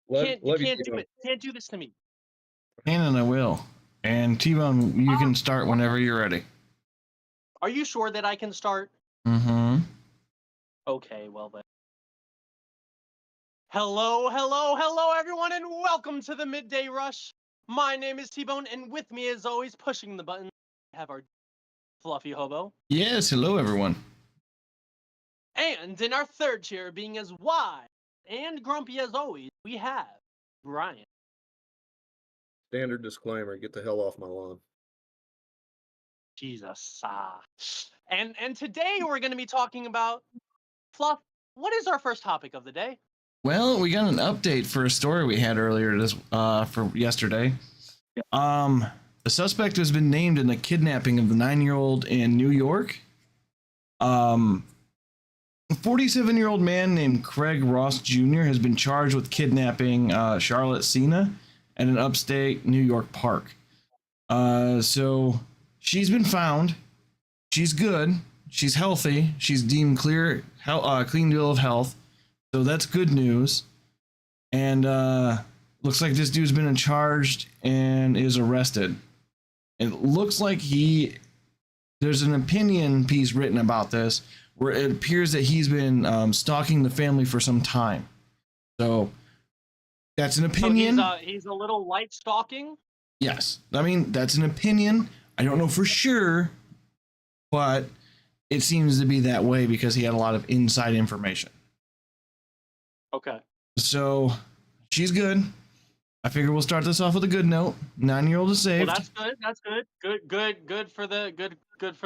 You Love you, can't do T-Bone. it. Can't do this to me. And I will. And T-Bone, you can start whenever you're ready. Are you sure that I can start? Mm-hmm. Okay, well then. Hello, everyone, and welcome to the Midday Rush. My name is T-Bone, and with me, as always, pushing the button, we have our fluffy hobo. Yes, hello, everyone. And in our third chair, being as wide and grumpy as always, we have Brian. Standard disclaimer: get the hell off my lawn. Jesus. And today we're going to be talking about Fluff. What is our first topic of the day? Well, we got an update for a story we had earlier for yesterday. The suspect has been named in the kidnapping of the 9-year-old in New York. A 47-year-old man named Craig Ross Jr. has been charged with kidnapping Charlotte Cena at an upstate New York park. So she's been found. She's good. She's healthy. She's deemed clean bill of health. So that's good news. And looks like this dude's been charged and is arrested. It looks like there's an opinion piece written about this where it appears that he's been stalking the family for some time. So that's an opinion. So he's a little light stalking? Yes. I mean, that's an opinion. I don't know for sure, but it seems to be that way because he had a lot of inside information. Okay. So she's good. I figure we'll start this off with a good note. 9-year-old is saved. Well, that's good. That's good. Good for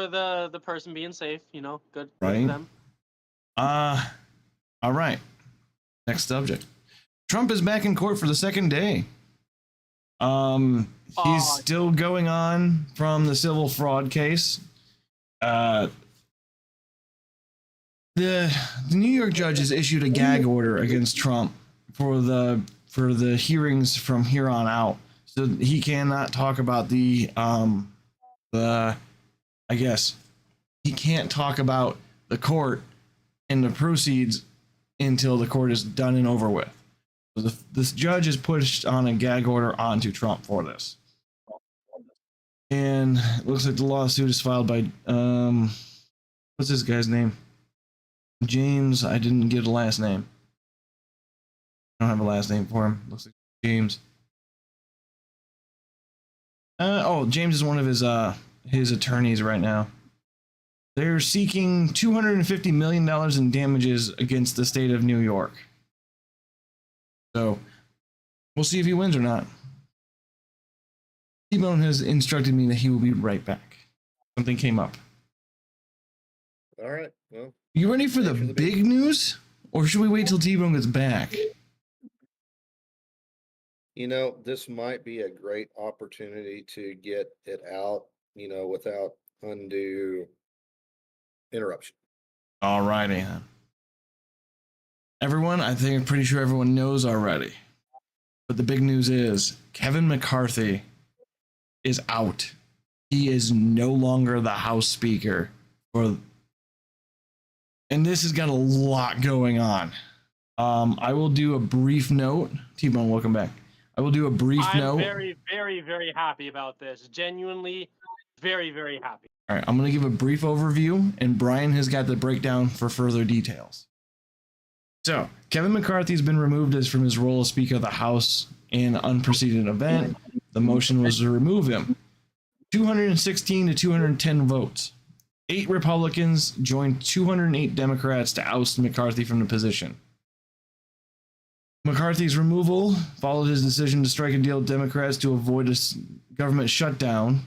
the person being safe. You know, good Right. for them. All right. Next subject. Trump is back in court for the second day. He's still going on from the civil fraud case. The New York judge has issued a gag order against Trump for the hearings from here on out, so he cannot talk about he can't talk about the court and the proceeds until the court is done and over with. So this judge has pushed on a gag order onto Trump for this. And it looks like the lawsuit is filed by, what's this guy's name? James. I didn't get a last name. I don't have a last name for him. Looks like James. James is one of his attorneys right now. They're seeking $250 million in damages against the state of New York. So we'll see if he wins or not. T-Bone has instructed me that he will be right back. Something came up. All right. Well, you ready for the big news? Or should we wait till T-Bone gets back? You know, this might be a great opportunity to get it out, without undue interruption. All righty, then. Everyone, I think I'm pretty sure everyone knows already. But the big news is Kevin McCarthy is out. He is no longer the House Speaker. And this has got a lot going on. I will do a brief note. T-Bone, welcome back. I will do a brief note. I'm very, very, very happy about this. Genuinely, very, very happy. All right, I'm going to give a brief overview, and Brian has got the breakdown for further details. So, Kevin McCarthy has been removed from his role as Speaker of the House in an unprecedented event. The motion was to remove him. 216 to 210 votes. 8 Republicans joined 208 Democrats to oust McCarthy from the position. McCarthy's removal followed his decision to strike a deal with Democrats to avoid a government shutdown.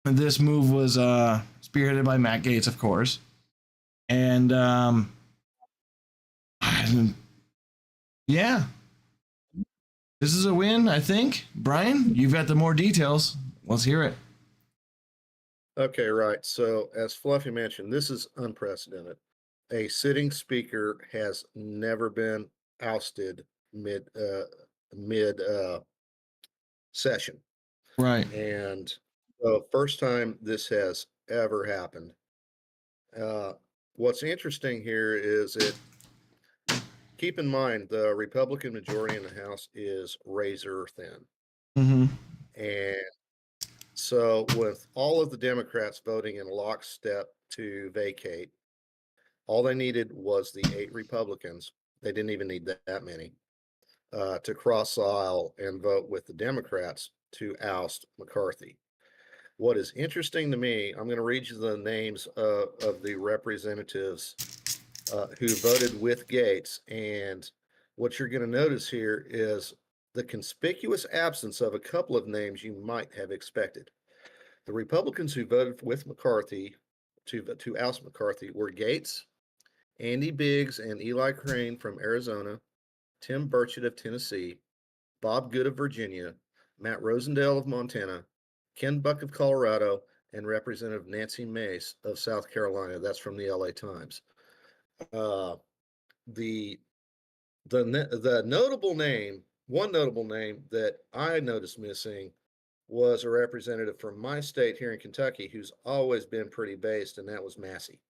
And this move was spearheaded by Matt Gaetz, of course. And yeah, this is a win, I think. Brian, you've got the more details. Let's hear it. Okay, right. So as Fluffy mentioned, this is unprecedented. A sitting speaker has never been ousted mid session. Right. And the first time this has ever happened. What's interesting here is keep in mind the Republican majority in the House is razor thin. Mm-hmm. And so with all of the Democrats voting in lockstep to vacate, all they needed was the 8 Republicans. They didn't even need that many to cross the aisle and vote with the Democrats to oust McCarthy. What is interesting to me, I'm going to read you the names of the representatives who voted with Gates. And what you're going to notice here is the conspicuous absence of a couple of names you might have expected. The Republicans who voted with McCarthy to oust McCarthy were Gates, Andy Biggs and Eli Crane from Arizona, Tim Burchett of Tennessee, Bob Good of Virginia, Matt Rosendale of Montana, Ken Buck of Colorado, and Representative Nancy Mace of South Carolina. That's from the LA Times. The notable name, one notable name that I noticed missing was a representative from my state here in Kentucky who's always been pretty based, and that was Massey.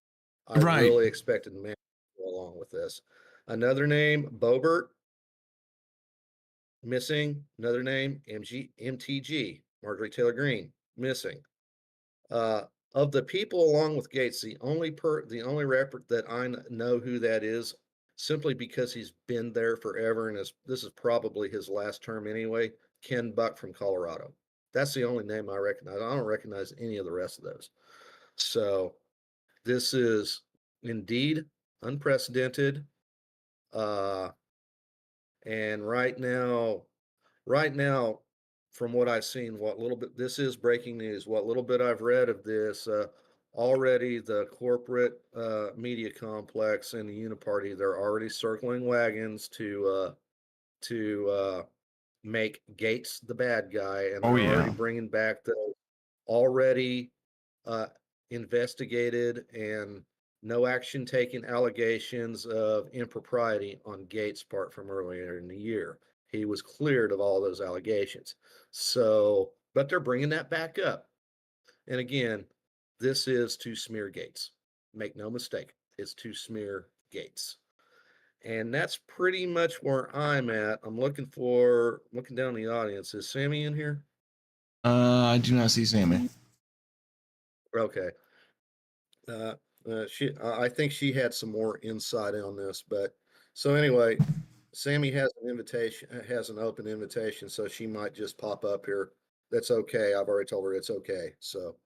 I Right. really expected Massey to go along with this. Another name, Boebert, missing. Another name, MTG, Marjorie Taylor Greene, missing. Of the people along with Gates, the only rep that I know who that is, simply because he's been there forever and this is probably his last term anyway, Ken Buck from Colorado. That's the only name I recognize. I don't recognize any of the rest of those. So this is indeed unprecedented. And right now, from what I've seen, this is breaking news. What little bit I've read of this, already the corporate media complex and the Uniparty, they're already circling wagons to make Gates the bad guy, and Oh, they're yeah. already bringing back the already investigated and no action taken allegations of impropriety on Gates' part from earlier in the year. He was cleared of all those allegations. So, but they're bringing that back up. And again, this is to smear Gates. Make no mistake, it's to smear Gates. And that's pretty much where I'm at. I'm looking down the audience. Is Sammy in here? I do not see Sammy. Okay. I think she had some more insight on this, but so anyway, Sammy has an open invitation, so she might just pop up here. That's okay. I've already told her it's okay. So,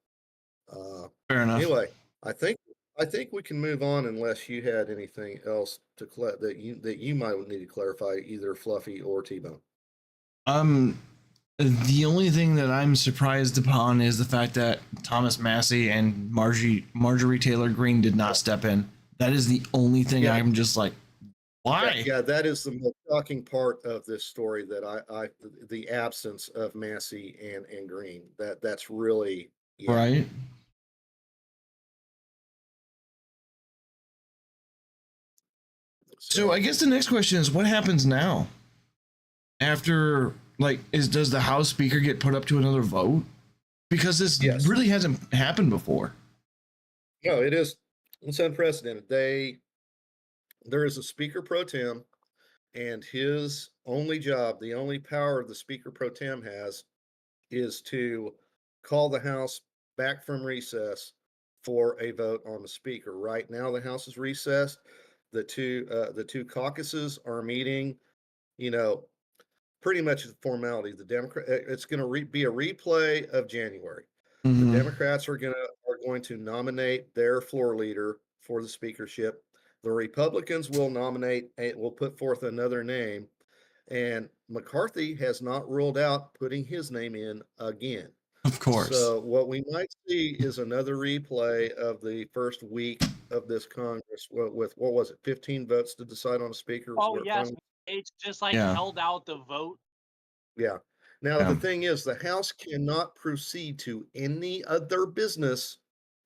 Fair enough. anyway, I think we can move on unless you had anything else that you might need to clarify, either Fluffy or T-Bone. The only thing that I'm surprised upon is the fact that Thomas Massey and Marjorie Taylor Greene did not step in. That is the only thing. Yeah. I'm just like, why? Yeah, that is the most shocking part of this story, that the absence of Massey and Green. That's really, yeah. Right. So I guess the next question is, what happens now? After, like, does the House Speaker get put up to another vote? Because this Yes. really hasn't happened before. No, it's unprecedented. There is a Speaker pro tem, and his only job, the only power the Speaker pro tem has, is to call the House back from recess for a vote on the Speaker. Right now, the House is recessed. The two caucuses are meeting. Pretty much the formality. The Democrat, it's going to be a replay of January. Mhm. The Democrats are going to nominate their floor leader for the speakership. The Republicans will put forth another name, and McCarthy has not ruled out putting his name in again. Of course. So what we might see is another replay of the first week of this Congress with what was it, 15 votes to decide on a speaker? Oh yes, it's just like held out the vote. Yeah. Now, the thing is, the House cannot proceed to any other business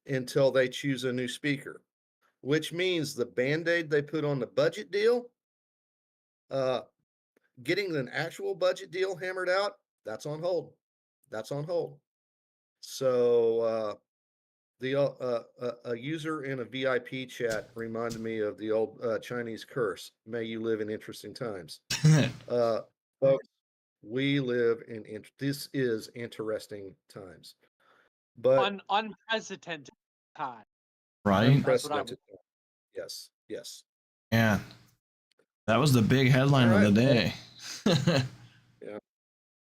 until they choose a new speaker, which means the Band-Aid they put on the budget deal, getting an actual budget deal hammered out, that's on hold. That's on hold. So, a user in a VIP chat reminded me of the old Chinese curse. May you live in interesting times. Folks, we live in this is interesting times, but Unprecedented time. Right? unprecedented. Yes, yes. Yeah. That was the big headline of the day. Yeah.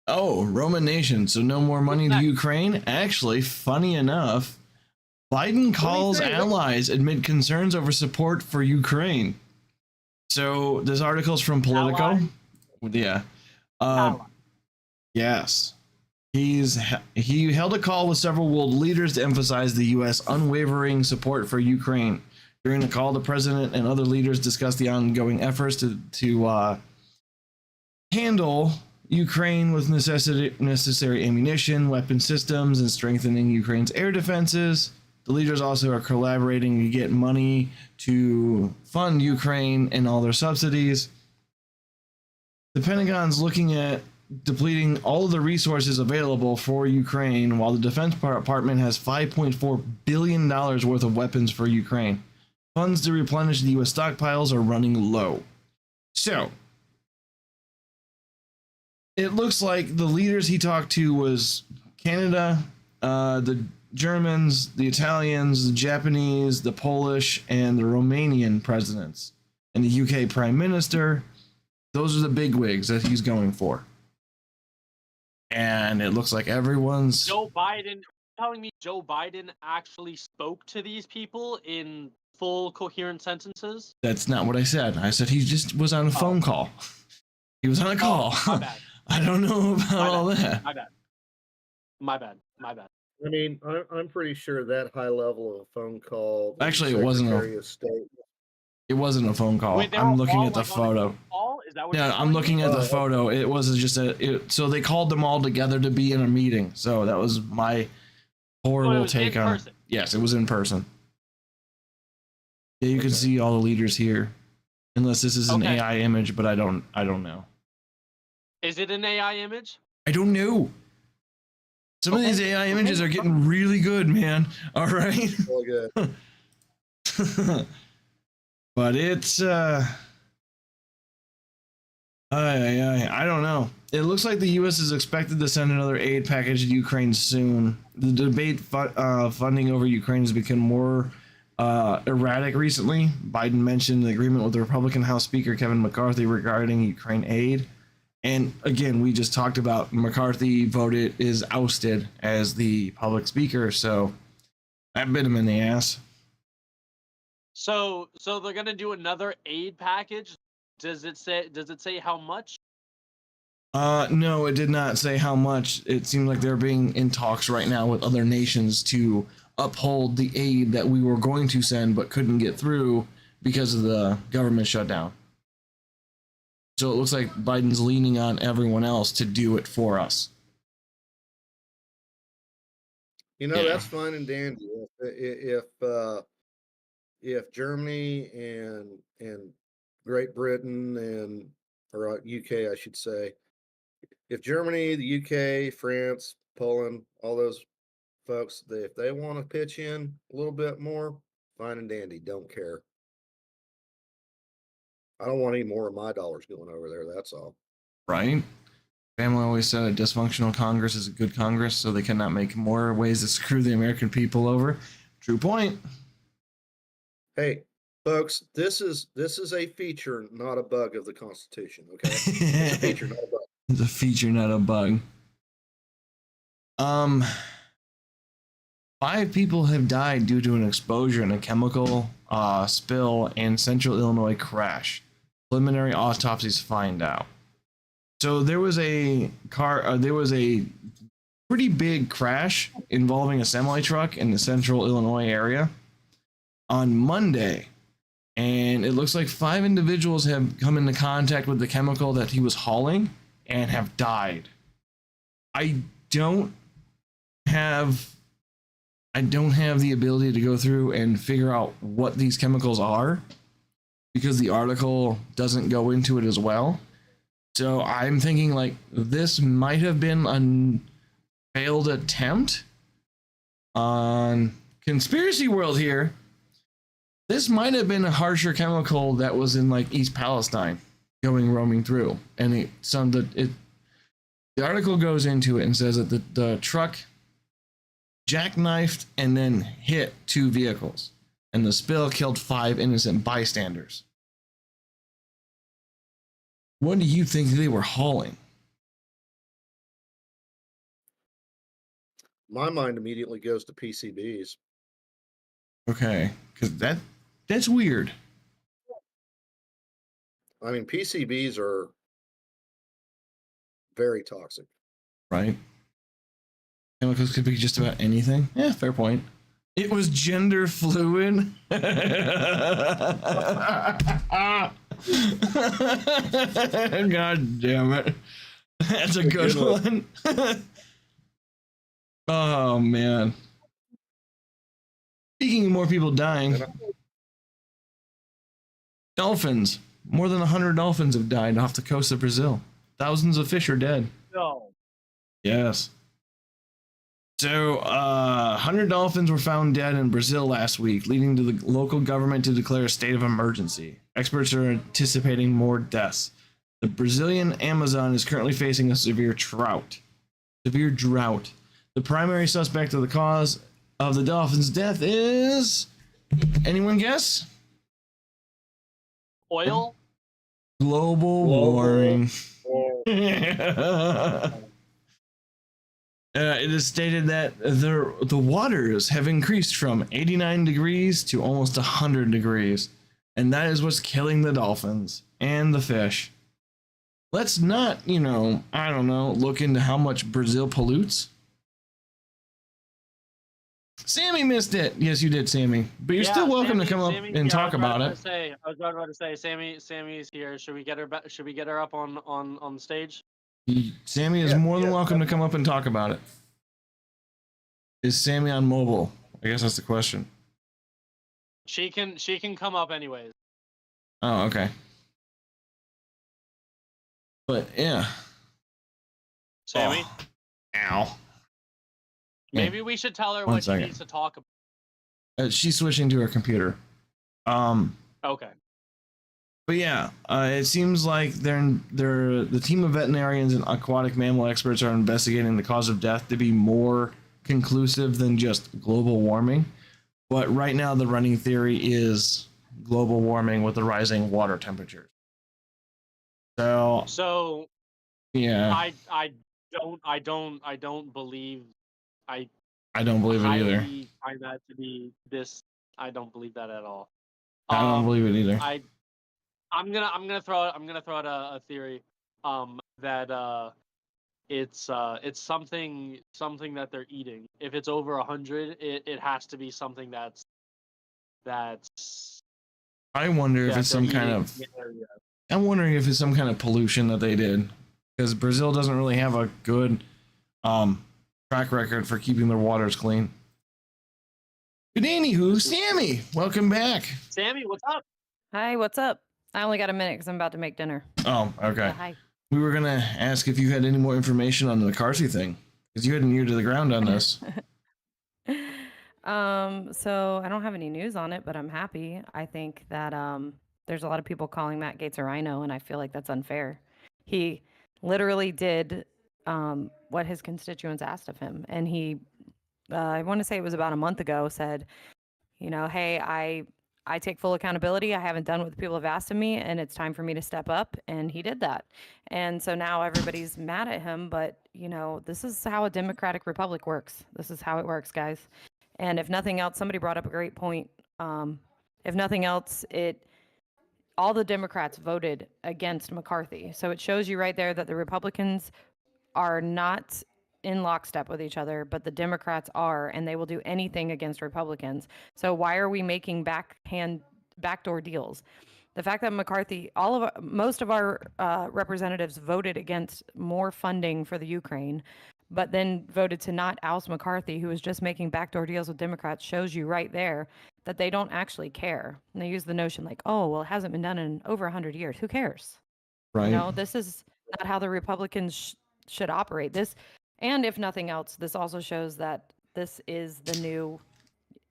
Oh, Roman nation. So no more money to next? Ukraine? Actually, funny enough, Biden calls say? allies amid concerns over support for Ukraine. So this article's from Politico. Ally? Yeah. Ally. Yes. He held a call with several world leaders to emphasize the U.S. unwavering support for Ukraine. During the call, the president and other leaders discussed the ongoing efforts to handle Ukraine with necessary ammunition, weapon systems, and strengthening Ukraine's air defenses. The leaders also are collaborating to get money to fund Ukraine and all their subsidies. The Pentagon's looking at depleting all of the resources available for Ukraine, while the Defense Department has $5.4 billion worth of weapons for Ukraine. Funds to replenish the U.S. stockpiles are running low. So, it looks like the leaders he talked to was Canada, the Germans, the Italians, the Japanese, the Polish, and the Romanian presidents, and the UK Prime Minister. Those are the bigwigs that he's going for. And it looks like everyone's... Joe Biden, telling me Joe Biden actually spoke to these people in full coherent sentences? That's not what I said. I said he just was on a phone call. He was on a call. My bad. I don't know about all that. My bad. I mean, I'm pretty sure that high level of a phone call. Actually, it wasn't Secretary of State. It wasn't a phone call. Wait, I'm looking at the like, on a photo. call? Is that what Yeah, you're I'm telling looking me? at the photo. It was just so they called them all together to be in a meeting. So that was my horrible take on it. Yes, it was in person. Yeah, you can see all the leaders here. Unless this is an AI image, but I don't know. Is it an AI image? I don't know. Some of these AI images are getting really good, man. All right. All good. But it's I don't know. It looks like the U.S. is expected to send another aid package to Ukraine soon. The debate funding over Ukraine has become more erratic recently. Biden mentioned the agreement with the Republican House Speaker Kevin McCarthy regarding Ukraine aid. And again, we just talked about McCarthy is ousted as the public speaker, so that bit him in the ass. So they're gonna do another aid package. Does it say how much? No, it did not say how much. It seems like they're being in talks right now with other nations to uphold the aid that we were going to send but couldn't get through because of the government shutdown. So it looks like Biden's leaning on everyone else to do it for us. You know, that's fine and dandy. If Germany and Great Britain or UK, I should say, if Germany, the UK, France, Poland, all those folks, if they want to pitch in a little bit more, fine and dandy. Don't care. I don't want any more of my dollars going over there. That's all. Right? Family always said a dysfunctional Congress is a good Congress, so they cannot make more ways to screw the American people over. True point. Hey, folks, this is a feature, not a bug of the Constitution. Okay, it's a feature, not a bug. It's a feature, not a bug. 5 people have died due to an exposure in a chemical spill in Central Illinois crash. Preliminary autopsies find out. So there was a pretty big crash involving a semi truck in the Central Illinois area on Monday, and it looks like 5 individuals have come into contact with the chemical that he was hauling and have died. I don't have the ability to go through and figure out what these chemicals are because the article doesn't go into it as well. So I'm thinking like this might have been a failed attempt on conspiracy world here. This might have been a harsher chemical that was in like East Palestine, roaming through, and the article goes into it and says that the truck jackknifed and then hit 2 vehicles, and the spill killed 5 innocent bystanders. What do you think they were hauling? My mind immediately goes to PCBs. Okay, because that's weird. I mean, PCBs are very toxic. Right? Chemicals could be just about anything. Yeah, fair point. It was gender fluid. God damn it. That's a good one. Oh, man. Speaking of more people dying, dolphins. More than 100 dolphins have died off the coast of Brazil. Thousands of fish are dead. No. Yes. So, 100 dolphins were found dead in Brazil last week, leading to the local government to declare a state of emergency. Experts are anticipating more deaths. The Brazilian Amazon is currently facing a severe drought. The primary suspect of the cause of the dolphin's death is... Anyone guess? Oil? Global warming. It is stated that the waters have increased from 89 degrees to almost 100 degrees, and that is what's killing the dolphins and the fish. Let's not, look into how much Brazil pollutes. Sammy missed it. Yes, you did, Sammy. But you're still welcome to come up and talk about it. I was about to say, Sammy's here. Should we get her up on stage? Sammy is more than welcome to come up and talk about it. Is Sammy on mobile? I guess that's the question. She can come up anyways. Oh, okay. But yeah. Sammy? Oh. Ow. Maybe we should tell her what she needs to talk about. She's switching to her computer. Okay. But yeah, it seems like the team of veterinarians and aquatic mammal experts are investigating the cause of death to be more conclusive than just global warming. But right now, the running theory is global warming with the rising water temperatures. So yeah, I don't believe. I don't believe it either. I find that to be this. I don't believe that at all. I don't believe it either. I'm gonna throw out a theory that it's something that they're eating. If it's over 100, it has to be something that's I wonder if it's some kind of I'm wondering if it's some kind of pollution that they did, because Brazil doesn't really have a good track record for keeping their waters clean. Good anywho, Sammy, welcome back. Sammy, what's up? Hi, what's up? I only got a minute because I'm about to make dinner. Oh, okay. Yeah, hi. We were gonna ask if you had any more information on the McCarthy thing, because you had an ear to the ground on this. So I don't have any news on it, but I'm happy. I think that there's a lot of people calling Matt Gaetz a rhino, and I feel like that's unfair. He literally did what his constituents asked of him, and he, I want to say it was about a month ago, said, hey, I take full accountability. I haven't done what the people have asked of me, and it's time for me to step up. And he did that. And so now everybody's mad at him. But, this is how a democratic republic works. This is how it works, guys. And if nothing else, somebody brought up a great point. If nothing else, all the Democrats voted against McCarthy. So it shows you right there that the Republicans are not in lockstep with each other, but the Democrats are, and they will do anything against Republicans. So why are we making backdoor deals? The fact that McCarthy, most of our representatives voted against more funding for the Ukraine, but then voted to not oust McCarthy, who was just making backdoor deals with Democrats, shows you right there that they don't actually care. And they use the notion like, oh, well, it hasn't been done in over 100 years. Who cares? Right. This is not how the Republicans should operate. And if nothing else, this also shows that this is the new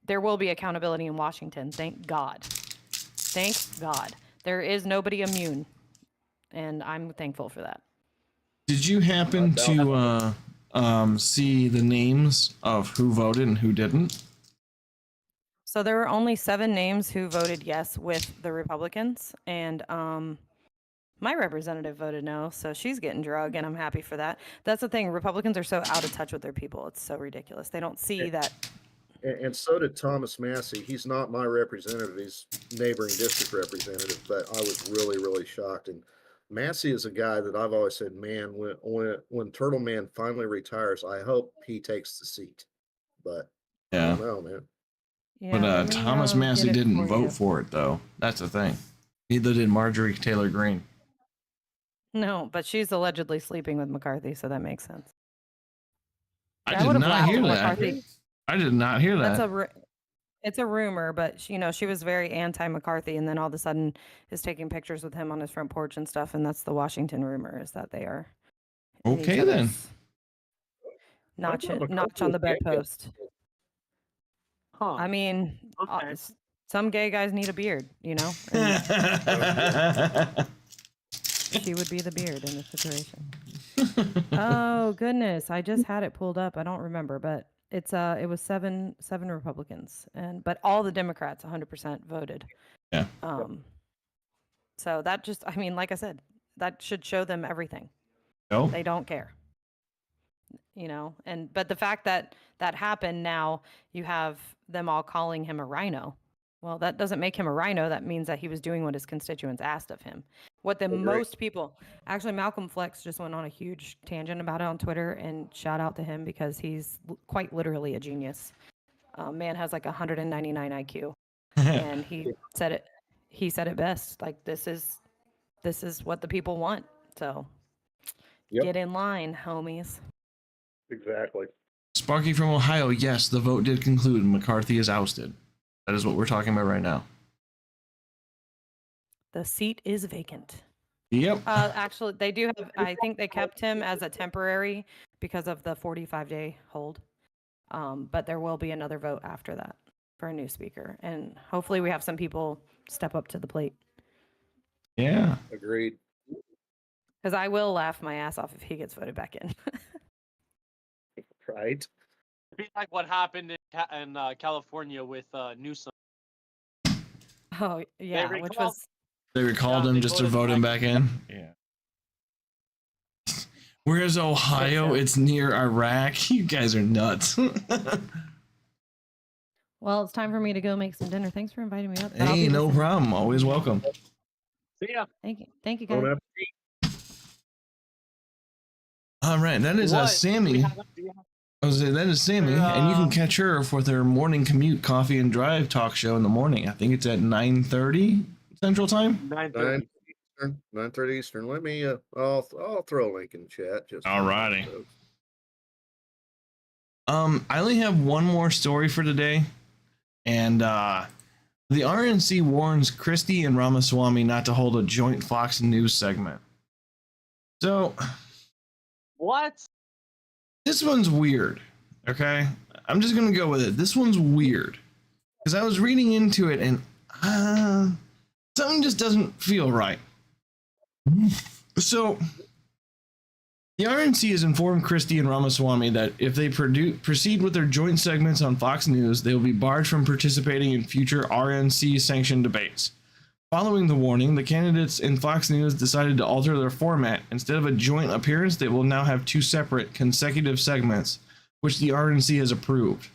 there will be accountability in Washington. Thank God. Thank God. There is nobody immune, and I'm thankful for that. Did you happen to see the names of who voted and who didn't? So there were only 7 names who voted yes with the Republicans, and my representative voted no, so she's getting drugged, and I'm happy for that. That's the thing. Republicans are so out of touch with their people. It's so ridiculous. They don't see that. And so did Thomas Massey. He's not my representative. He's neighboring district representative, but I was really, really shocked. And Massey is a guy that I've always said, man, when Turtle Man finally retires, I hope he takes the seat. But I Yeah. don't know, man. Yeah, But let me, Thomas get Massey it didn't for you. vote for it, though. That's the thing. Neither did Marjorie Taylor Greene. No, but she's allegedly sleeping with McCarthy, so that makes sense. I I did would've not laughed hear if that. McCarthy- I did not hear that. It's a rumor, but she was very anti-McCarthy, and then all of a sudden is taking pictures with him on his front porch and stuff, and that's the Washington rumor, is that they are in each Okay, then. other's notch thought McCarthy notch on the was gay. bedpost. Huh. I mean, Okay. some gay guys need a beard, and she would be the beard in this situation. Oh goodness, I just had it pulled up. I don't remember, but it was seven Republicans, but all the Democrats 100% voted. Yeah. So that just, I mean, like I said, that should show them everything. No. They don't care. But the fact that happened, now you have them all calling him a rhino. Well, that doesn't make him a rhino. That means that he was doing what his constituents asked of him. What the most people, actually, Malcolm Flex just went on a huge tangent about it on Twitter, and shout out to him because he's quite literally a genius. Man has like 199 IQ, and he said it best. Like, this is what the people want. So get in line, homies. Exactly. Sparky from Ohio, yes, the vote did conclude. McCarthy is ousted. That is what we're talking about right now. The seat is vacant. Yep. Actually, they do have, I think they kept him as a temporary because of the 45-day hold. But there will be another vote after that for a new speaker. And hopefully we have some people step up to the plate. Yeah. Agreed. Because I will laugh my ass off if he gets voted back in. Right. It'd be like what happened in California with Newsom. Oh, yeah, which was... They recalled him they just to voted vote him back in? in. Yeah. Where's Ohio? It's near Iraq. You guys are nuts. Well, it's time for me to go make some dinner. Thanks for inviting me up. Hey, no problem. Always welcome. See ya. Thank you, Bon guys. appetit. All right, that is Sammy. That is Sammy, and you can catch her for their morning commute, coffee and drive talk show in the morning. I think it's at 9:30 Central Time. 9:30. 9:30 Eastern. Let me. I'll throw a link in the chat. Just. Alrighty. I only have one more story for today, and the RNC warns Christie and Ramaswamy not to hold a joint Fox News segment. So, What? this one's weird. Okay, I'm just gonna go with it. This one's weird because I was reading into it and something just doesn't feel right. So, the RNC has informed Christie and Ramaswamy that if they proceed with their joint segments on Fox News, they will be barred from participating in future RNC-sanctioned debates. Following the warning, the candidates in Fox News decided to alter their format. Instead of a joint appearance, they will now have 2 separate consecutive segments, which the RNC has approved.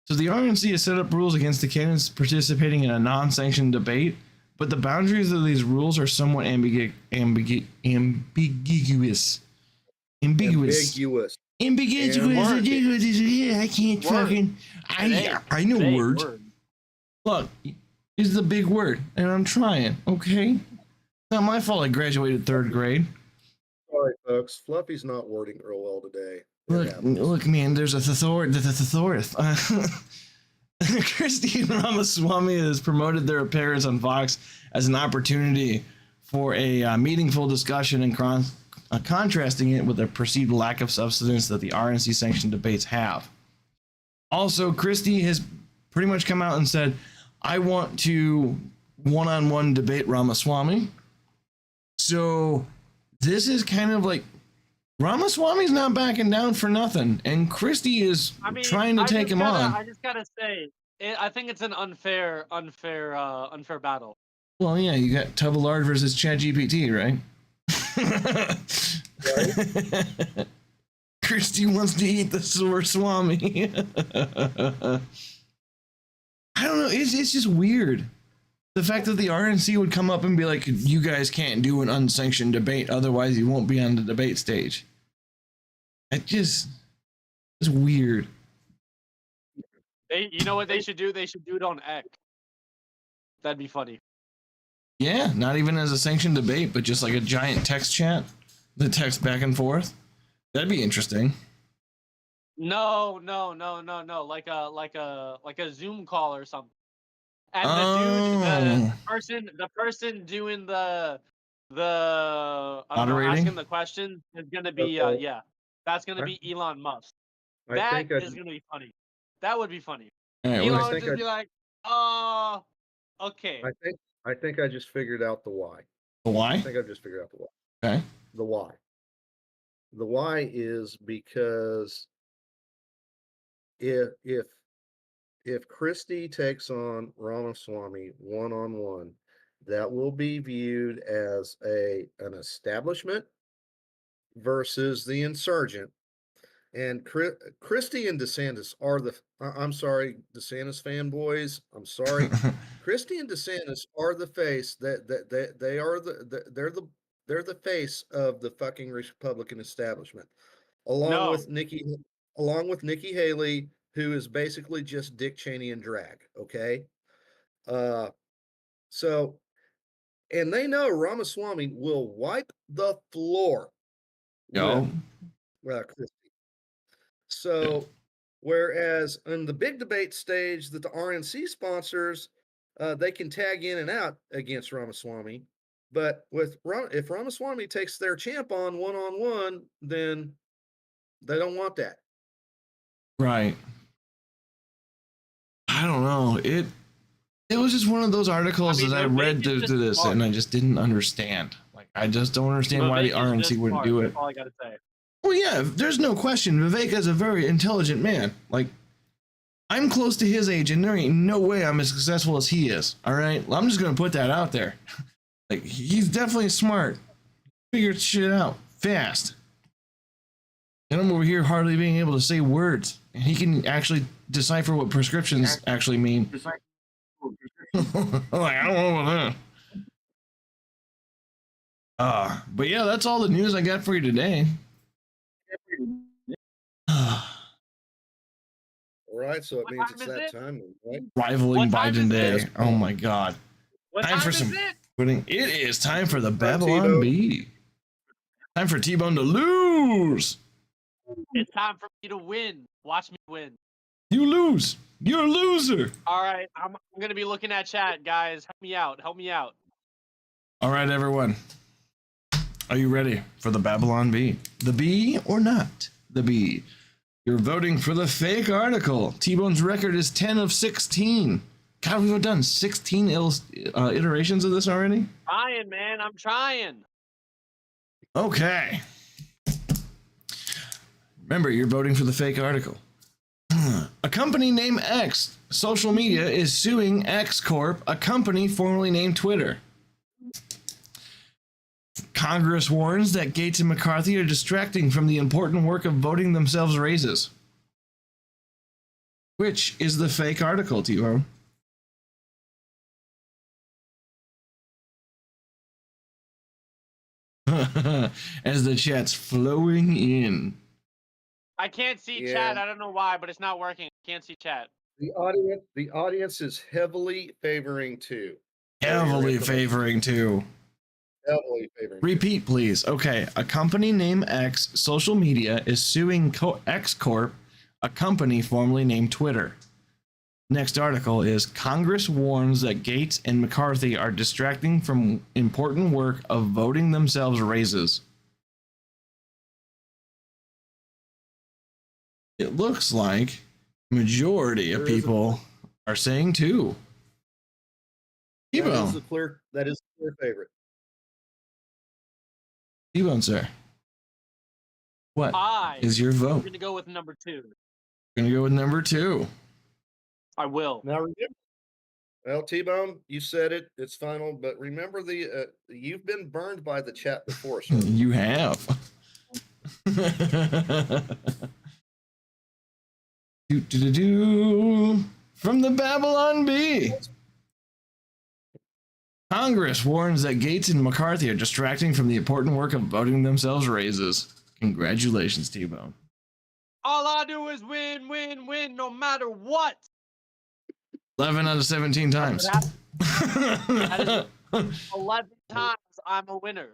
So the RNC has set up rules against the candidates participating in a non-sanctioned debate, but the boundaries of these rules are somewhat ambiguous. Ambiguous. Yeah, I can't fucking. I know words. Look, is the big word, and I'm trying. Okay, not my fault. I graduated 3rd grade. Sorry, folks. Fluffy's not wording real well today. Look, man. There's a thesaurus. Christie and Ramaswamy has promoted their appearance on Fox as an opportunity for a meaningful discussion and contrasting it with the perceived lack of substance that the RNC-sanctioned debates have. Also, Christie has pretty much come out and said, I want to one-on-one debate Ramaswamy. So this is kind of like Ramaswamy's not backing down for nothing, and Christie is trying to take him on. I just gotta say, I think it's an unfair battle. Well, yeah, you got Tubalard versus ChatGPT, right? Right? Christie wants to eat the Swami. I don't know. It's just weird. The fact that the RNC would come up and be like, you guys can't do an unsanctioned debate, otherwise you won't be on the debate stage. It's weird. You know what they should do? They should do it on X. That'd be funny. Yeah, not even as a sanctioned debate, but just like a giant text chat. The text back and forth. That'd be interesting. No. Like a Zoom call or something. And the person doing the asking the question is gonna be that's gonna be Elon Musk. That is gonna be funny. That would be funny. Right, Elon would just be like, okay. I think I just figured out the why. The why? I think I just figured out the why. Okay. The why. The why is because if Christie takes on Ramaswamy one-on-one, that will be viewed as an establishment versus the insurgent. And Christie and DeSantis are I'm sorry, DeSantis fanboys. I'm sorry. Christie and DeSantis are the face that they are they're the face of the fucking Republican establishment, along with Nikki Haley, who is basically just Dick Cheney in drag. Okay. So, and they know Ramaswamy will wipe the floor. Christie. So, whereas in the big debate stage that the RNC sponsors, they can tag in and out against Ramaswamy. But if Ramaswamy takes their champ on one-on-one, then they don't want that. Right. I don't know. It was just one of those articles that I read to this, and I just didn't understand. Like, I just don't understand why the RNC wouldn't do it. That's all I gotta say. Well, yeah, there's no question. Vivek is a very intelligent man. Like, I'm close to his age, and there ain't no way I'm as successful as he is. All right? I'm just going to put that out there. Like, he's definitely smart. Figured shit out fast. And I'm over here hardly being able to say words. And he can actually decipher what prescriptions actually mean. Like, I don't know about that. But yeah, that's all the news I got for you today. All right, so it means it's that time, right? Rivaling Biden Day. Oh my God. Time for some pudding. It is time for the Babylon Bee. Time for T-Bone to lose. It's time for me to win. Watch me win. You lose. You're a loser. All right, I'm gonna be looking at chat, guys. Help me out. Help me out. All right, everyone. Are you ready for the Babylon Bee? The bee or not the bee? You're voting for the fake article. T-Bone's record is 10 of 16. God, we've done 16 iterations of this already? Trying, man. I'm trying. Okay. Remember, you're voting for the fake article. A company named X, social media, is suing X Corp, a company formerly named Twitter. Congress warns that Gates and McCarthy are distracting from the important work of voting themselves raises. Which is the fake article, T-Bone? As the chat's flowing in. I can't see chat. I don't know why, but it's not working. I can't see chat. The audience is heavily favoring two. Heavily favoring two. Heavily favoring. Repeat, please. Okay. A company named X, social media, is suing X Corp, a company formerly named Twitter. Next article is Congress warns that Gates and McCarthy are distracting from important work of voting themselves raises. It looks like majority of people are saying too. T-Bone. That is the clear favorite. T-Bone, sir. What is your I'm vote? gonna go with number 2. Gonna go with number 2. I will. Now remember, well, T-Bone, you said it. It's final, but remember you've been burned by the chat before, sir. You have. From the Babylon Bee. Congress warns that Gates and McCarthy are distracting from the important work of voting themselves raises. Congratulations, T-Bone. All I do is win, win, win, no matter what. 11 out of 17 times. That is 11 times I'm a winner.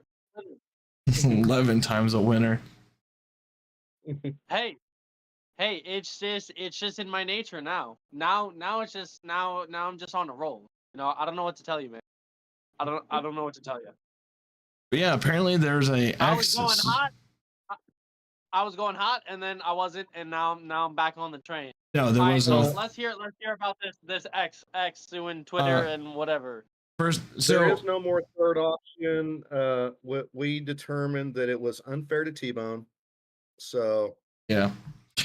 11 times a winner. Hey, it's just in my nature now. Now it's just now I'm just on a roll. You know, I don't know what to tell you, man. I don't know what to tell you. But yeah, apparently there's a I was going hot. I was going hot, and then I wasn't, and now I'm back on the train. No, there was no. Let's hear about this X doing Twitter and whatever. First, so there is no more third option. We determined that it was unfair to T-Bone. So yeah.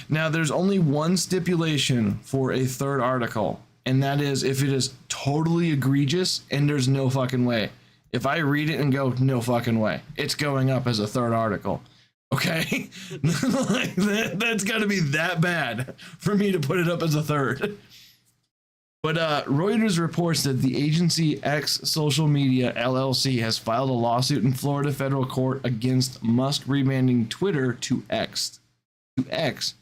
Now there's only one stipulation for a third article, and that is if it is totally egregious and there's no fucking way. If I read it and go, no fucking way, it's going up as a third article. Okay? Like that's got to be that bad for me to put it up as a third. But Reuters reports that the agency X Social Media LLC has filed a lawsuit in Florida federal court against Musk rebranding Twitter to X. To X.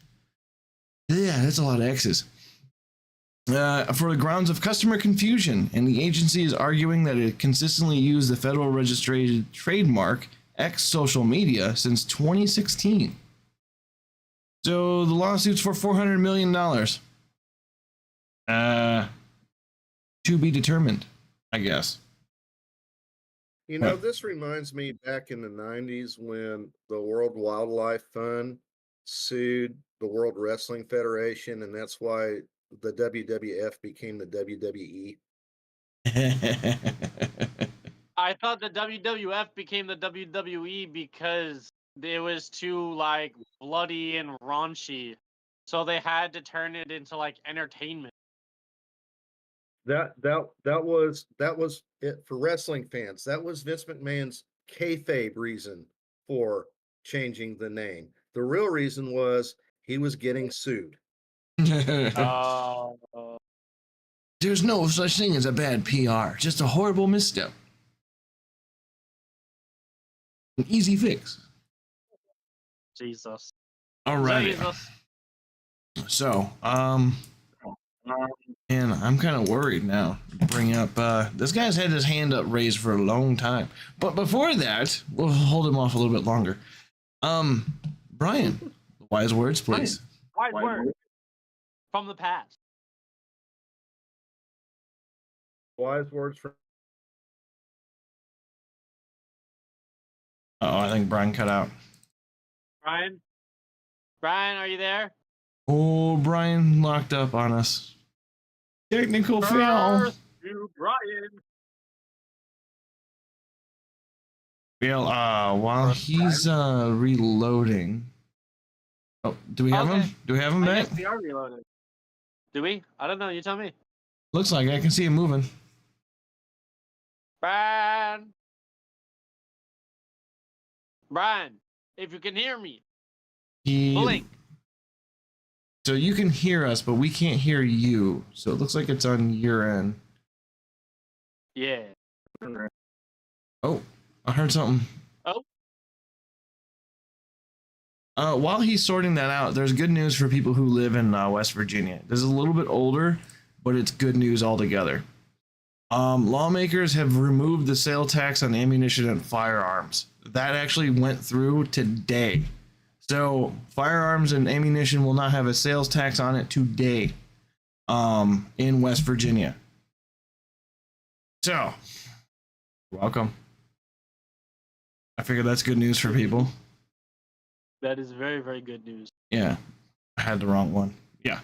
Yeah, that's a lot of X's. For the grounds of customer confusion, and the agency is arguing that it consistently used the federal registered trademark X Social Media since 2016. So the lawsuit's for $400 million. To be determined, I guess. You know, this reminds me back in the 90s when the World Wildlife Fund sued the World Wrestling Federation, and that's why the WWF became the WWE. I thought the WWF became the WWE because it was too like bloody and raunchy, so they had to turn it into like entertainment. That was it for wrestling fans. That was Vince McMahon's kayfabe reason for changing the name. The real reason was he was getting sued. There's no such thing as a bad PR, just a horrible misstep. An easy fix. Jesus. All right. So, and I'm kind of worried now. Bring up this guy's had his hand up raised for a long time, but before that, we'll hold him off a little bit longer. Brian, wise words, please. Wise words from the past. Wise words from. I think Brian cut out. Brian, are you there? Oh, Brian locked up on us. Technical fail. Brian. Well, while he's reloading. Oh, do we have him? Do we have him back? Yes, we are reloading. Do we? I don't know. You tell me. Looks like I can see him moving. Brian, if you can hear me, blink. So you can hear us, but we can't hear you. So it looks like it's on your end. Yeah. Oh, I heard something. Oh. While he's sorting that out, there's good news for people who live in West Virginia. This is a little bit older, but it's good news altogether. Lawmakers have removed the sale tax on ammunition and firearms. That actually went through today. So firearms and ammunition will not have a sales tax on it today in West Virginia. So, welcome. I figure that's good news for people. That is very, very good news. Yeah, I had the wrong one. Yeah.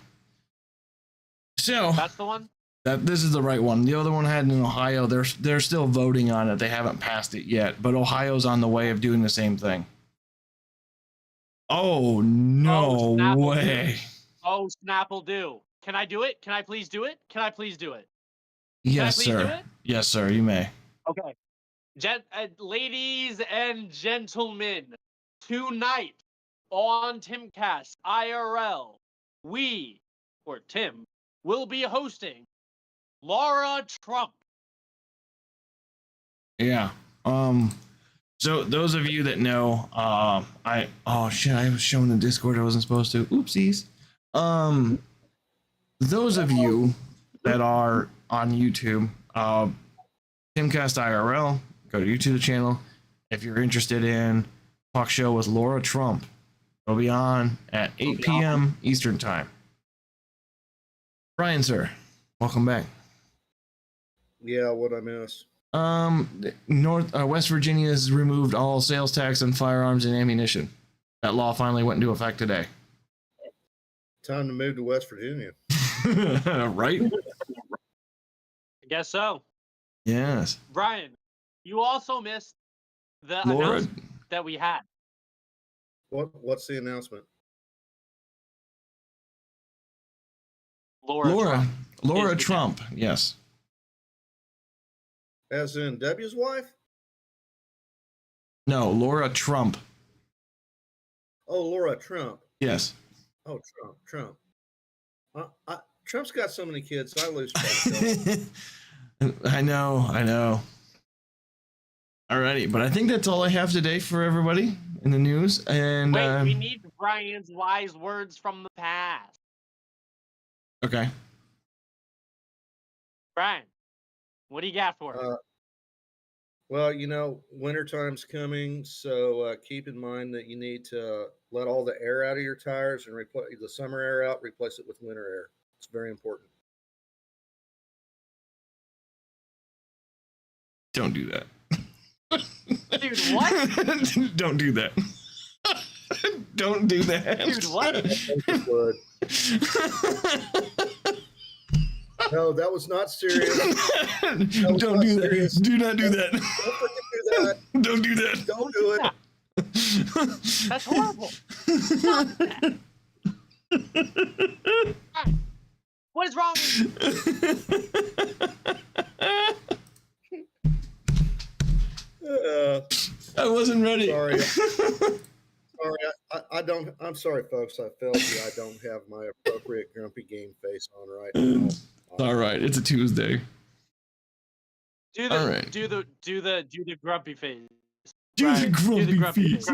So That's the one. this is the right one. The other one had in Ohio. They're still voting on it. They haven't passed it yet, but Ohio's on the way of doing the same thing. Oh no way! Oh, Snapple do. Can I do it? Can I please do it? Can I please do it? Yes, Can I please do sir. it? Yes, sir. You may. Okay. Ladies and gentlemen, tonight on Timcast IRL, we, or Tim, will be hosting Laura Trump. Yeah. So those of you that know, I was showing the Discord I wasn't supposed to. Oopsies. Those of you that are on YouTube, Timcast IRL, go to YouTube channel. If you're interested in talk show with Laura Trump, it'll be on at 8 p.m. Eastern time. Brian, sir, welcome back. Yeah, what I miss? West Virginia has removed all sales tax on firearms and ammunition. That law finally went into effect today. Time to move to West Virginia. Right? I guess so. Yes. Brian, you also missed the Laura, announcement that we had. What's the announcement? Laura Trump. Trump. Yes. As in W's wife? No, Laura Trump. Oh, Laura Trump. Yes. Oh, Trump. Trump's got so many kids, I lose track. I know. Alrighty, but I think that's all I have today for everybody in the news. And wait, we need Brian's wise words from the past. Okay. Brian, what do you got for us? Well, wintertime's coming, so keep in mind that you need to let all the air out of your tires and replace the summer air out, replace it with winter air. It's very important. Don't do that. Dude, what? Don't do that. Don't do that. Dude, what? No, that was not serious. Don't do that. Do not do that. Don't do that. Don't do that. Don't do it. That's horrible. Stop that. What is wrong with you? I wasn't ready. Sorry. I don't. I'm sorry, folks. I failed you. I don't have my appropriate grumpy game face on right now. All right, it's a Tuesday. do the grumpy face. Do Brian, the grumpy face.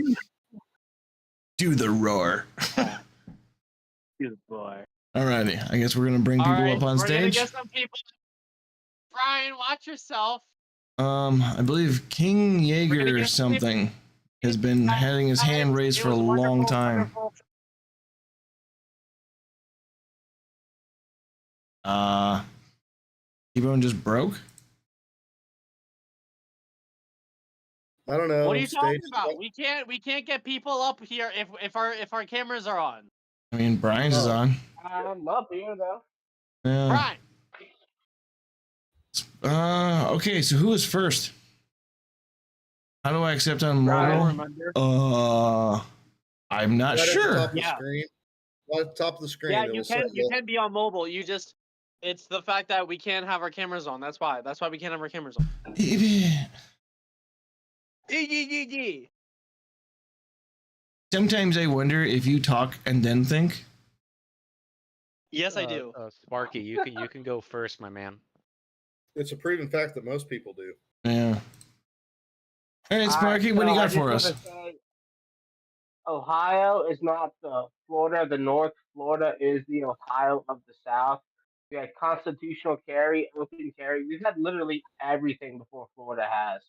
Do the roar. Good boy. Alrighty, I guess we're gonna bring people up on We're gonna stage. get some people. Brian, watch yourself. I believe King Jaeger or something has been having his hand raised for a long time. T-Bone just broke? I don't know. What are you talking about? We can't get people up here if our cameras are on. I mean, Brian's is on. I'm up here though. Yeah. Brian. Okay, so who is first? How do I accept on mobile? I'm not sure. Right at the top of the screen. Yeah, you can be on mobile. It's the fact that we can't have our cameras on. That's why we can't have our cameras on. Sometimes I wonder if you talk and then think. Yes, I do. Sparky, you can go first, my man. It's a proven fact that most people do. Yeah. All right, Sparky, what do you got for us? Ohio is not the Florida of the North. Florida is the Ohio of the South. We had constitutional carry, open carry. We've had literally everything before Florida has.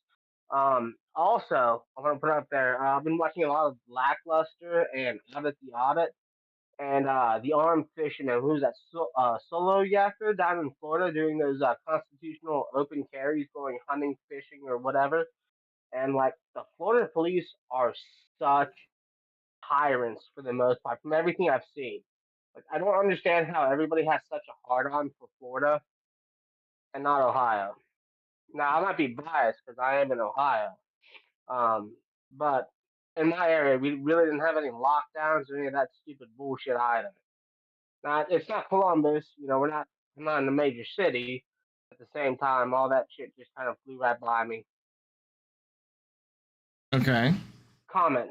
Also, I want to put up there. I've been watching a lot of Lackluster and Audit the Audit, and the armed fisherman. Who's that? Solo yacker down in Florida doing those constitutional open carries, going hunting, fishing, or whatever. And like the Florida police are such tyrants for the most part, from everything I've seen. Like, I don't understand how everybody has such a hard on for Florida and not Ohio. Now, I might be biased because I am in Ohio, but in my area, we really didn't have any lockdowns or any of that stupid bullshit either. Now, it's not Columbus, I'm not in a major city. At the same time, all that shit just kind of flew right by me. Okay. Comment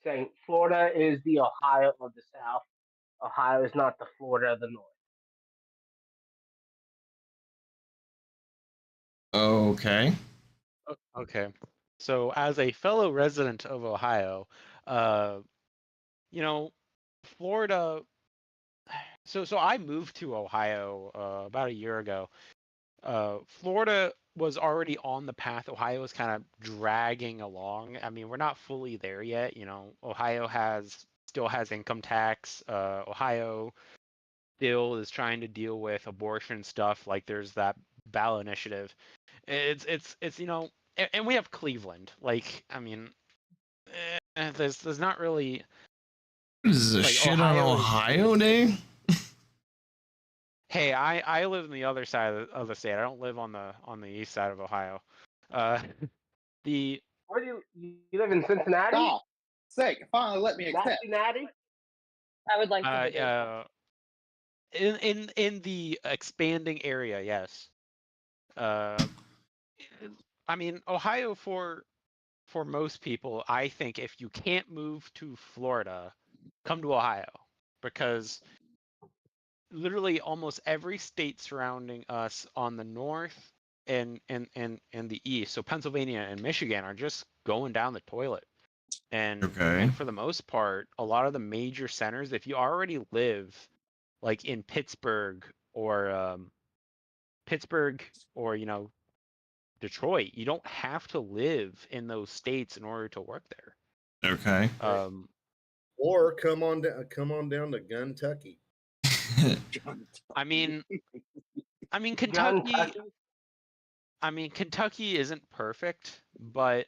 saying Florida is the Ohio of the South. Ohio is not the Florida of the North. Okay. Okay. So, as a fellow resident of Ohio, uh, Florida. So I moved to Ohio about a year ago. Florida was already on the path. Ohio was kind of dragging along. I mean, we're not fully there yet. Ohio still has income tax. Ohio still is trying to deal with abortion stuff. Like there's that ballot initiative. It's and we have Cleveland. Like I mean, there's not really This is a like shit on Ohio day. Hey, I live on the other side of the state. I don't live on the east side of Ohio. The Where do you live in Cincinnati? Stop. Sake, finally let me accept. Cincinnati? I would like to debate in the expanding area, yes. I mean, Ohio for most people, I think if you can't move to Florida, come to Ohio because literally almost every state surrounding us on the north and the east, so Pennsylvania and Michigan are just going down the toilet. And for the most part, a lot of the major centers, if you already live like in Pittsburgh or Detroit, you don't have to live in those states in order to work there. Okay. Or come on down to Kentucky. I mean Kentucky. I mean Kentucky isn't perfect, but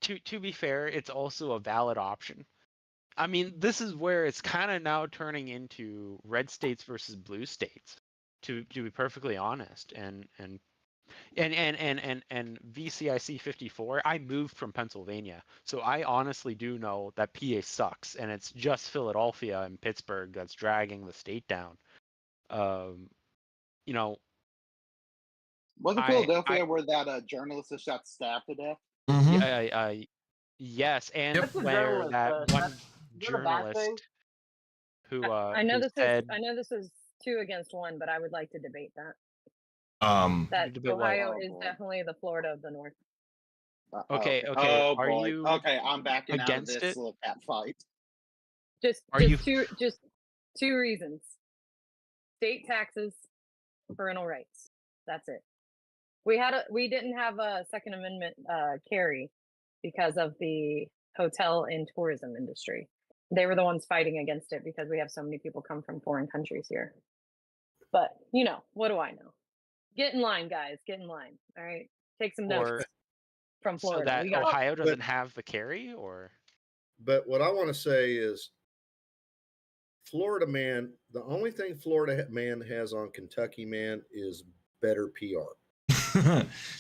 to be fair, it's also a valid option. I mean, this is where it's kind of now turning into red states versus blue states, to be perfectly honest. And VCIC 54, I moved from Pennsylvania, so I honestly do know that PA sucks, and it's just Philadelphia and Pittsburgh that's dragging the state down. Wasn't Philadelphia where that journalist was shot stabbed to death? Mm-hmm. Yes, and That's a where journalist, that one is that a bad thing? journalist who I know who this said, is 2 against 1, but I would like to debate that. That debate what? Ohio Oh, is boy. definitely the Florida of the North. Okay. Oh, Are boy. you Okay, I'm backing out of against this it? little cat fight. Just Are you just 2 reasons. State taxes, parental rights. That's it. We didn't have a Second Amendment carry because of the hotel and tourism industry. They were the ones fighting against it because we have so many people come from foreign countries here. But what do I know? Get in line, guys. Get in line. All right. Take some notes from so Florida. that Ohio doesn't have the carry, or? But what I want to say is, Florida man, the only thing Florida man has on Kentucky man is better PR.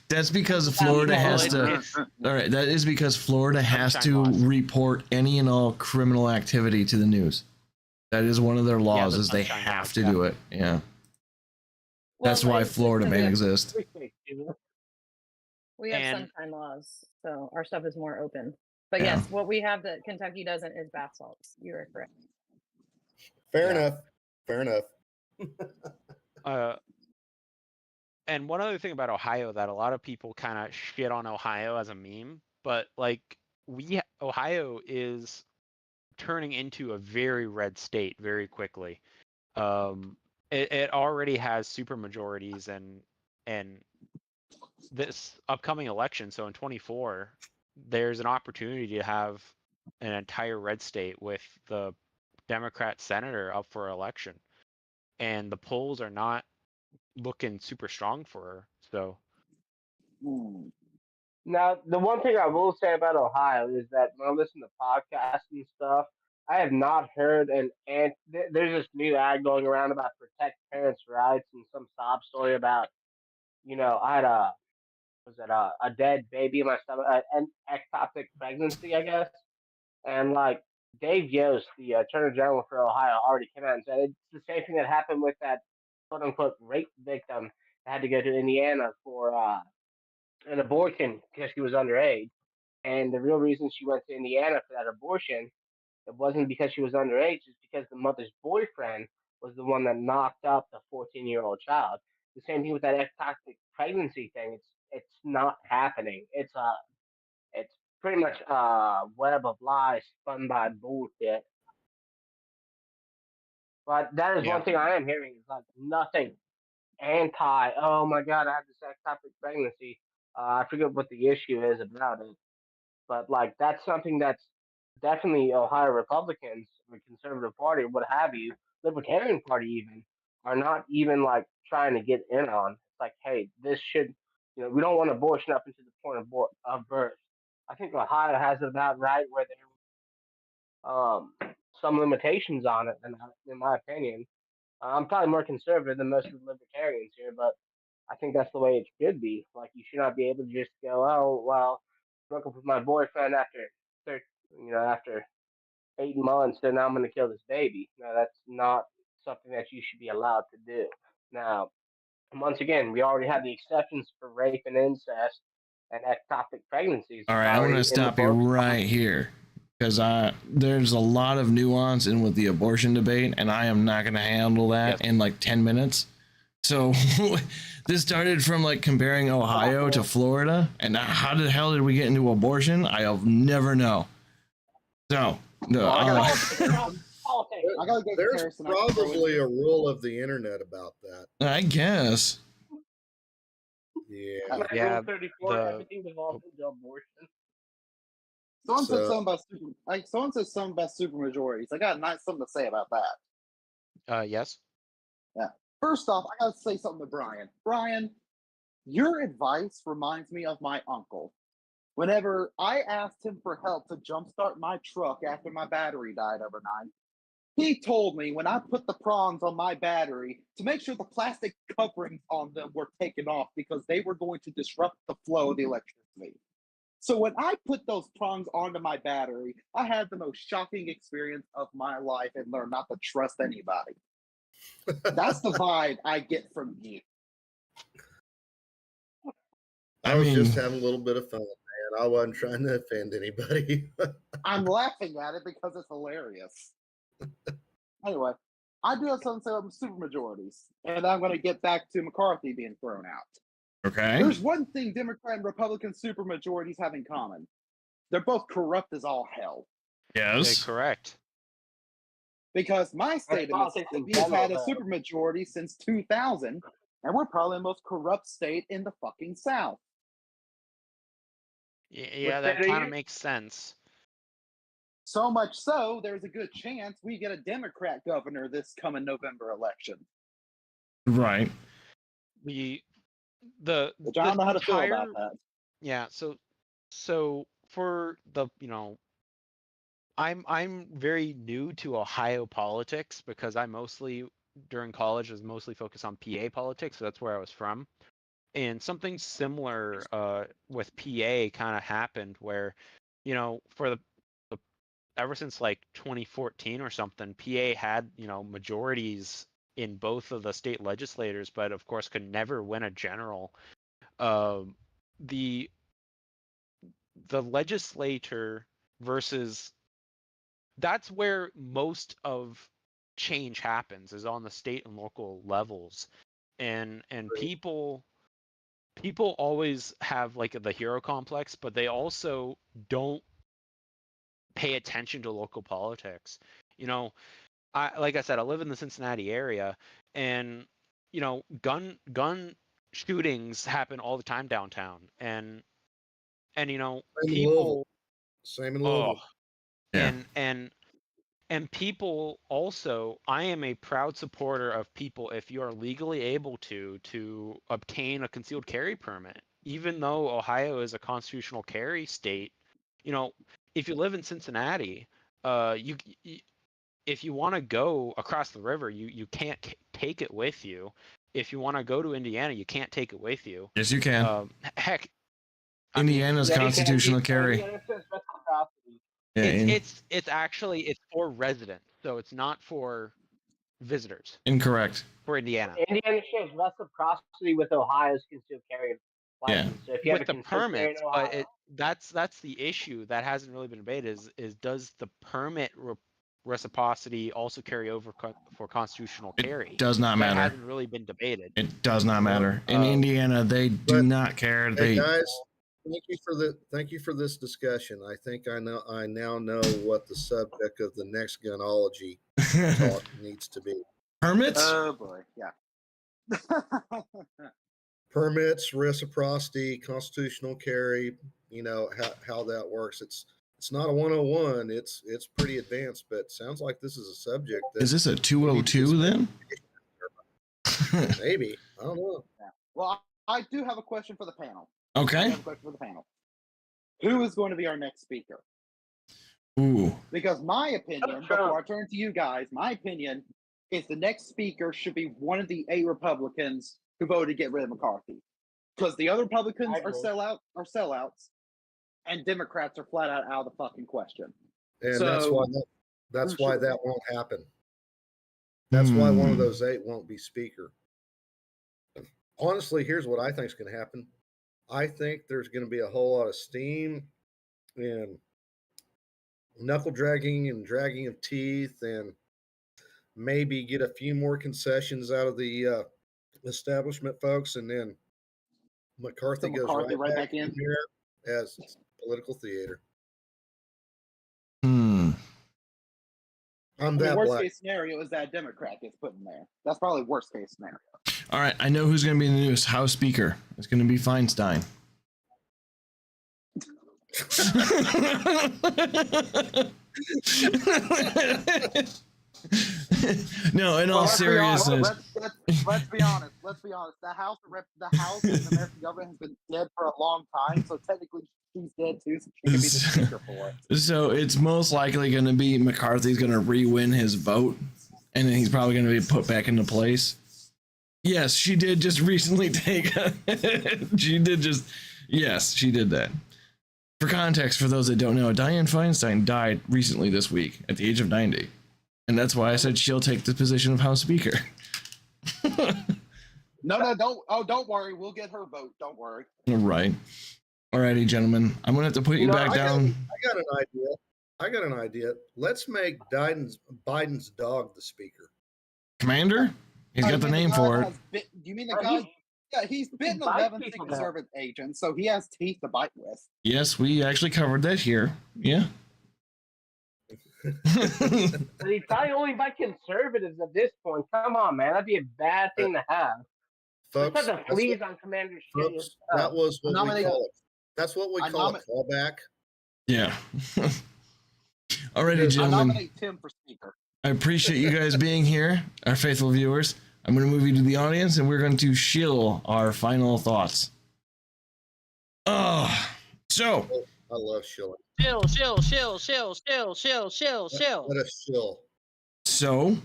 That's because Florida has to. All right, that is because Florida has to report any and all criminal activity to the news. That is one of their laws, is they have to do it. Yeah. That's why Florida man exists. We have sunshine laws, so our stuff is more open. But yes, what we have that Kentucky doesn't is bath salts. You are correct. Fair enough. Fair enough. And one other thing about Ohio that a lot of people kind of shit on Ohio as a meme, but like Ohio is turning into a very red state very quickly. It already has super majorities and this upcoming election, so in 24, there's an opportunity to have an entire red state with the Democrat senator up for election, and the polls are not looking super strong for her. So now, the one thing I will say about Ohio is that when I listen to podcasts and stuff, I have not heard there's this new ad going around about protect parents' rights and some sob story about, I had a dead baby in my stomach, an ectopic pregnancy, I guess, and like Dave Yost, the Attorney General for Ohio, already came out and said it's the same thing that happened with that quote unquote rape victim that had to go to Indiana for an abortion because she was underage. And the real reason she went to Indiana for that abortion, it wasn't because she was underage, it's because the mother's boyfriend was the one that knocked up the 14-year-old child. The same thing with that ectopic pregnancy thing. It's not happening. It's pretty much a web of lies spun by bullshit. But that is Yeah. one thing I am hearing is like nothing anti. Oh my god, I have this ectopic pregnancy. I forget what the issue is about it, but like that's something that's definitely Ohio Republicans, the Conservative Party, or what have you, Libertarian Party even, are not even like trying to get in on. It's like, hey, this should, we don't want abortion up into the point of birth. I think Ohio has it about right where there some limitations on it, in my opinion. I'm probably more conservative than most of the libertarians here, but I think that's the way it should be. Like, you should not be able to just go, oh, well, broke up with my boyfriend after 8 months, then I'm going to kill this baby. No, that's not something that you should be allowed to do. Now, once again, we already have the exceptions for rape and incest and ectopic pregnancies. All It's right, I'm already gonna in the stop you books. right here because there's a lot of nuance in with the abortion debate, and I am not gonna handle that in like 10 minutes. So this started from like comparing Ohio to Florida, and how the hell did we get into abortion? I'll never know. So Politics. I gotta get There's comparison. I can throw in probably a rule of the internet about that. I guess. Yeah. Yeah, Rule 34, the- everything devolves into abortion. Someone said So- something about someone said something about supermajorities. I got something to say about that. yes. First off, I gotta say something to Brian. Brian, your advice reminds me of my uncle. Whenever I asked him for help to jumpstart my truck after my battery died overnight, he told me when I put the prongs on my battery to make sure the plastic coverings on them were taken off because they were going to disrupt the flow of the electricity. So when I put those prongs onto my battery, I had the most shocking experience of my life and learned not to trust anybody. That's the vibe I get from you. I was just having a little bit of fun, man. I wasn't trying to offend anybody. I'm laughing at it because it's hilarious. Anyway, I do have something to say about supermajorities, and I'm going to get back to McCarthy being thrown out. Okay. There's one thing Democrat and Republican supermajorities have in common. They're both corrupt as all hell. Yes. Correct. Because my state of politics in Mississippi has had a general, though. supermajority since 2000, and we're probably the most corrupt state in the fucking South. Yeah, What that state are kind you? of makes sense. So much so, there's a good chance we get a Democrat governor this coming November election. Right. The Which I don't know how to feel about that. Yeah, so for the I'm very new to Ohio politics because I mostly during college was mostly focused on PA politics, so that's where I was from. And something similar with PA kind of happened where, for the ever since like 2014 or something, PA had, majorities in both of the state legislators, but of course could never win a general. The legislator versus that's where most of change happens is on the state and local levels. And people always have like the hero complex, but they also don't pay attention to local politics. Like I said, I live in the Cincinnati area, and gun shootings happen all the time downtown, and people. Same in Louisville. Yeah. And people also, I am a proud supporter of people if you are legally able to obtain a concealed carry permit, even though Ohio is a constitutional carry state. If you live in Cincinnati, if you want to go across the river, you can't take it with you. If you want to go to Indiana, you can't take it with you. Yes, you can. Heck, Indiana's Yeah, you can. constitutional carry. Indiana says reciprocity. Yeah, it's actually for residents, so it's not for visitors. incorrect. For Indiana. Indiana shares reciprocity with Ohio's concealed carry license. So if you With have a the concealed carry permits, in Ohio, but that's the issue that hasn't really been debated is does the permit reciprocity also carry over for constitutional carry? It does not matter. That hasn't really been debated. It does not matter. In Indiana, they do not care. Hey guys, thank you for this discussion. I think I now know what the subject of the next gunology talk needs to be. Permits? Oh boy, yeah. Permits, reciprocity, constitutional carry, how that works. It's not a 101. It's pretty advanced, but sounds like this is a subject that Is this a 202 then? maybe. I don't know. Yeah. Well, I do have a question for the panel. Okay. I have a question for the panel. Who is going to be our next speaker? Ooh. Because my opinion, before I turn to you guys, my opinion is the next speaker should be one of the 8 Republicans who voted to get rid of McCarthy. Because the other Republicans are sellouts, and Democrats are flat out of the fucking question. And that's why that won't happen. That's why one of those 8 won't be speaker. Honestly, here's what I think is going to happen. I think there's going to be a whole lot of steam and knuckle dragging and dragging of teeth, and maybe get a few more concessions out of the establishment folks, and then McCarthy goes right back in there as political theater. Worst case scenario is that a Democrat gets put in there. That's probably worst case scenario. All right, I know who's going to be the newest House Speaker. It's going to be Feinstein. No, in all seriousness. Let's be honest. The House and the American government has been dead for a long time, so technically she's dead too, so she can be the speaker for it. So it's most likely going to be McCarthy's going to re-win his vote, and then he's probably going to be put back into place. Yes, she did just recently yes, she did that. For context, for those that don't know, Dianne Feinstein died recently this week at the age of 90. And that's why I said she'll take the position of House Speaker. No, don't worry. We'll get her vote. Don't worry. All right. Alrighty, gentlemen. I'm going to have to put you back down. I got an idea. Let's make Biden's dog the speaker. Commander? He's got the name for it. Do you mean the guy? Yeah, he's bitten 11 Secret Service agents, so he has teeth to bite with. Yes, we actually covered that here. Yeah. He's probably only by conservatives at this point. Come on, man. That'd be a bad thing to have. Folks, Let's have the fleas on Commander Shea. That was what we call it. That's what we call a callback. Yeah. Alrighty, gentlemen. I nominate Tim for speaker. I appreciate you guys being here, our faithful viewers. I'm going to move you to the audience, and we're going to shill our final thoughts. I love shilling. Shill. Let us shill. So,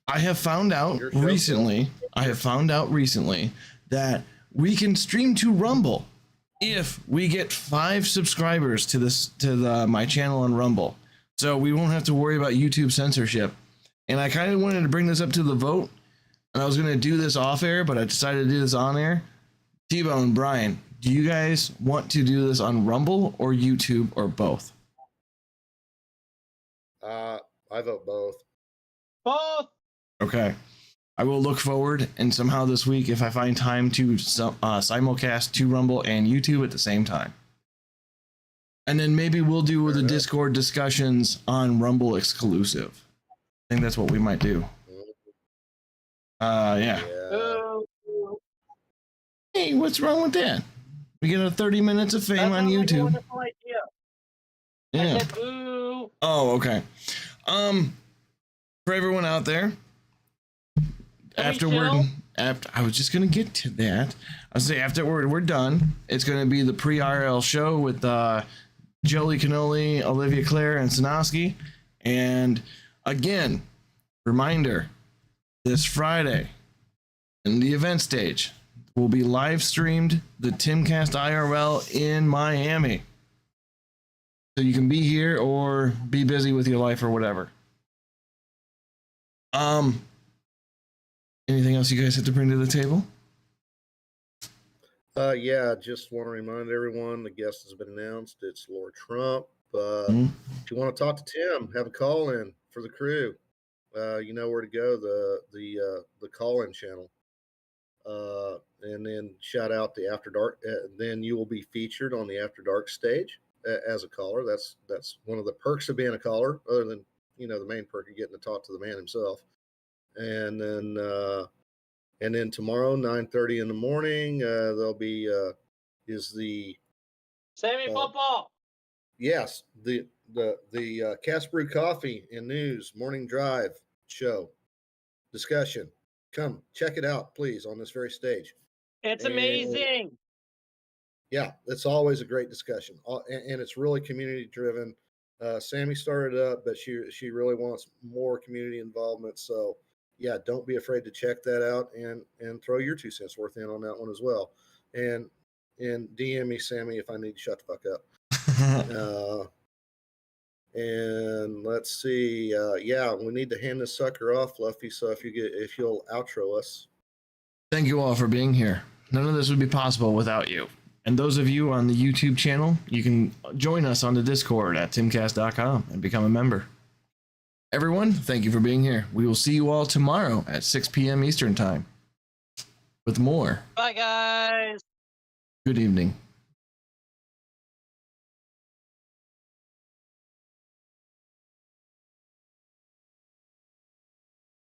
I have found out recently that we can stream to Rumble if we get 5 subscribers to my channel on Rumble. So we won't have to worry about YouTube censorship. And I kind of wanted to bring this up to the vote, and I was going to do this off air, but I decided to do this on air. T-Bone, Brian, do you guys want to do this on Rumble or YouTube or both? I vote both. Both. Okay. I will look forward, and somehow this week, if I find time to simulcast to Rumble and YouTube at the same time. And then maybe we'll do the Discord discussions on Rumble exclusive. I think that's what we might do. Yeah. Hey, what's wrong with that? We get 30 minutes of fame on YouTube. Yeah. Oh, okay. For everyone out there, I was just gonna get to that. I'll say after we're done, it's gonna be the pre-IRL show with Jolie Cannoli, Olivia Claire, and Sanoski, And again, reminder, this Friday in the event stage will be live streamed the Timcast IRL in Miami. So you can be here or be busy with your life or whatever. Anything else you guys have to bring to the table? Yeah, just want to remind everyone the guest has been announced. It's Lord Trump. If you want to talk to Tim, have a call in for the crew. You know where to go, the call-in channel. And then shout out the After Dark. Then you will be featured on the After Dark stage as a caller. That's one of the perks of being a caller, other than the main perk of getting to talk to the man himself. And then tomorrow, 9:30 in the morning, there'll be is the Sammy football. Yes, the Cast Brew Coffee and News Morning Drive show discussion. Come check it out, please, on this very stage. It's amazing. Yeah, it's always a great discussion, and it's really community driven. Sammy started up, but she really wants more community involvement. So yeah, don't be afraid to check that out and throw your 2 cents worth in on that one as well. And DM me, Sammy, if I need to shut the fuck up. And let's see. Yeah, we need to hand this sucker off, Fluffy. So if you'll outro us. Thank you all for being here. None of this would be possible without you. And those of you on the YouTube channel, you can join us on the Discord at timcast.com and become a member. Everyone, thank you for being here. We will see you all tomorrow at 6 p.m. Eastern Time with more. Bye, guys. Good evening.